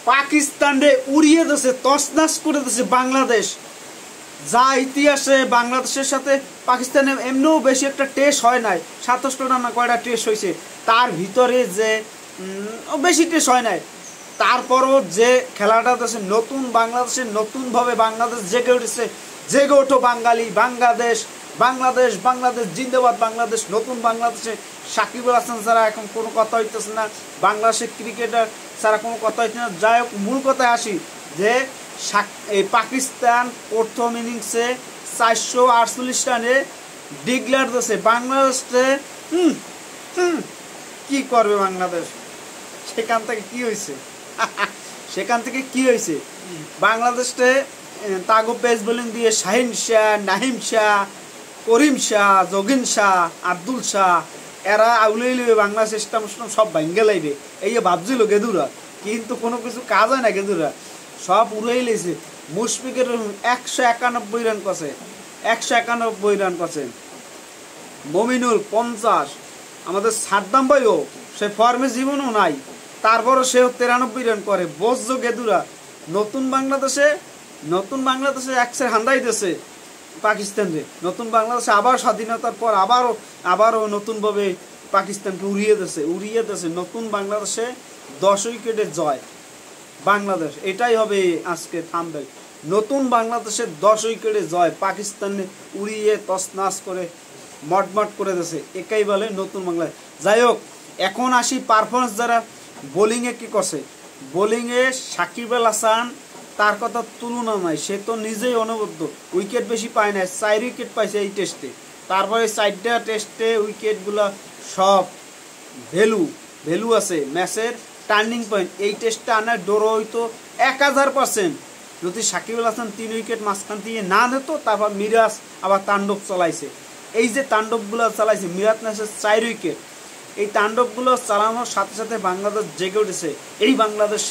পাকিস্তানে উড়িয়ে দিয়েছে, তছনছ করে দিয়েছে বাংলাদেশ। যা ইতিহাসে বাংলাদেশের সাথে পাকিস্তানের এমনিও বেশি একটা টেস্ট হয় নাই, 27টা না কয়টা টেস্ট হয়েছে, তার ভিতরে যে বেশি টেস্ট হয় নাই, তারপরও যে খেলাটা দেশে নতুন বাংলাদেশে নতুনভাবে বাংলাদেশ জেগে উঠেছে। জেগে ওঠো বাঙালি, বাংলাদেশ বাংলাদেশ বাংলাদেশ জিন্দাবাদ বাংলাদেশ। নতুন বাংলাদেশে সাকিব আল হাসান ছাড়া এখন কোনো কথা হইতেছে না, বাংলাদেশের ক্রিকেটার ছাড়া কোনো কথা হইতেছে না। যাই হোক, মূল কথায় আসি যে এই পাকিস্তান প্রথম ইনিংসে 448 রানে ডিক্লেয়ার দিয়েছে। বাংলাদেশে কি করবে বাংলাদেশ? সেখান থেকে কি হয়েছে? সেখান থেকে কি হয়েছে? বাংলাদেশে তাগো পেস বোলিং দিয়ে শাহিন শাহ, নাহিম শাহ, করিম শাহ, জগিন শাহ, আব্দুল শাহ, এরা আউলেই লইবে বাংলাদেশ ইসলাম সব ভাঙ্গে লাইবে, এই ভাবছিল গেদুরা, কিন্তু কোনো কিছু কাজ হয় না। গেদুরা সব উড়াই লেছে। মুশফিকের 191 রান করছে, 191 রান করছে। মমিনুল 50, আমাদের সাদ্দাম ভাইও সে ফর্মে জীবনও নাই, তারপরও সেও 93 রান করে। বজ্র গেদুরা নতুন বাংলাদেশে একসের হান্দাই দিয়েছে পাকিস্তানকে। নতুন বাংলাদেশে আবার স্বাধীনতার পর আবারও নতুনভাবে পাকিস্তানকে উড়িয়ে দিয়েছে। নতুন বাংলাদেশে 10 উইকেটে জয় বাংলাদেশ, এটাই হবে আজকে থাম্বনেল। নতুন বাংলাদেশে 10 উইকেটে জয়, পাকিস্তানে উড়িয়ে তছনছ করে মটমট করে দিয়েছে, একাই বলে নতুন বাংলাদেশ। যাই হোক, এখন আসি পারফরমেন্স। যারা বোলিংয়ে কি করছে, বোলিংয়ে সাকিব আল হাসান, তার কথা তুলনা নাই, সে তো নিজেই অনবদ্য। উইকেট বেশি পায় না, 4 উইকেট পাইছে এই টেস্টে। তারপরে 4টা টেস্টে উইকেটগুলো সব ভ্যালু আছে, ম্যাচের টার্নিং পয়েন্ট। এই টেস্টটা আনার ডোর হইতো 1000% যদি সাকিব আল হাসান 3 উইকেট মাঝখান দিয়ে না দিত। তারপর মিরাজ আবার তাণ্ডব চালাইছে। এই যে তাণ্ডবগুলো চালাইছে, মিরাজ ম্যাচের 4 উইকেট, এই তাণ্ডবগুলো চালানোর সাথে সাথে বাংলাদেশ জেগে উঠেছে। এই বাংলাদেশ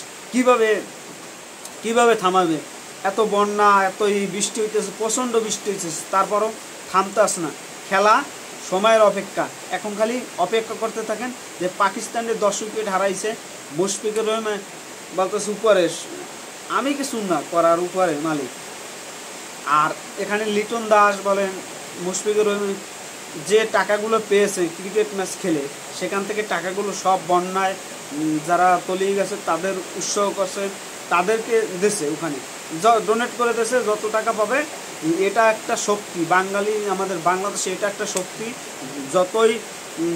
কিভাবে থামাবে? এত বন্যা, এত বৃষ্টি হইতেছে, প্রচণ্ড বৃষ্টি হইতেছে, তারপরও থামতে আসে না। খেলা সময়ের অপেক্ষা, এখন খালি অপেক্ষা করতে থাকেন যে পাকিস্তানের 10 উইকেট হারাইছে। মুশফিকুর রহিমান বলতেছে উপরে, আমি কিছু না করার, উপরে মালিক। আর এখানে লিটন দাস বলেন, মুশফিকুর রহিমান যে টাকাগুলো পেয়েছে ক্রিকেট ম্যাচ খেলে, সেখান থেকে টাকাগুলো সব বন্যায় যারা তলিয়ে গেছে তাদের উৎসাহ করছে, তাদেরকে দেশে ওখানে ডোনেট করে দেশে যত টাকা পাবে। এটা একটা শক্তি, বাঙালি আমাদের বাংলাদেশে এটা একটা শক্তি। যতই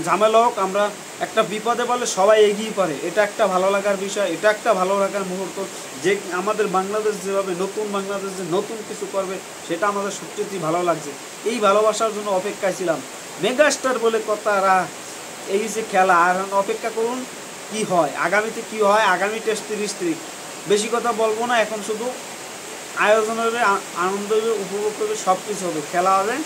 ঝামেলা হোক, আমরা একটা বিপদে বলে সবাই এগিয়ে পড়ে, এটা একটা ভালো লাগার বিষয়, এটা একটা ভালো লাগার মুহূর্ত। যে আমাদের বাংলাদেশ যেভাবে নতুন বাংলাদেশ যে নতুন কিছু করবে, সেটা আমাদের সত্যিই ভালো লাগছে। এই ভালোবাসার জন্য অপেক্ষায় ছিলাম। মেগাস্টার বলে কথারা, এই যে খেলা, আর অপেক্ষা করুন কি হয়, আগামীতে কি হয়। আগামী টেস্ট 30 তারিখ, বেশি কথা বলবো না এখন, শুধু আয়োজন হবে, আনন্দ হবে, উপভোগ করবে, সব কিছু হবে, খেলা হবে।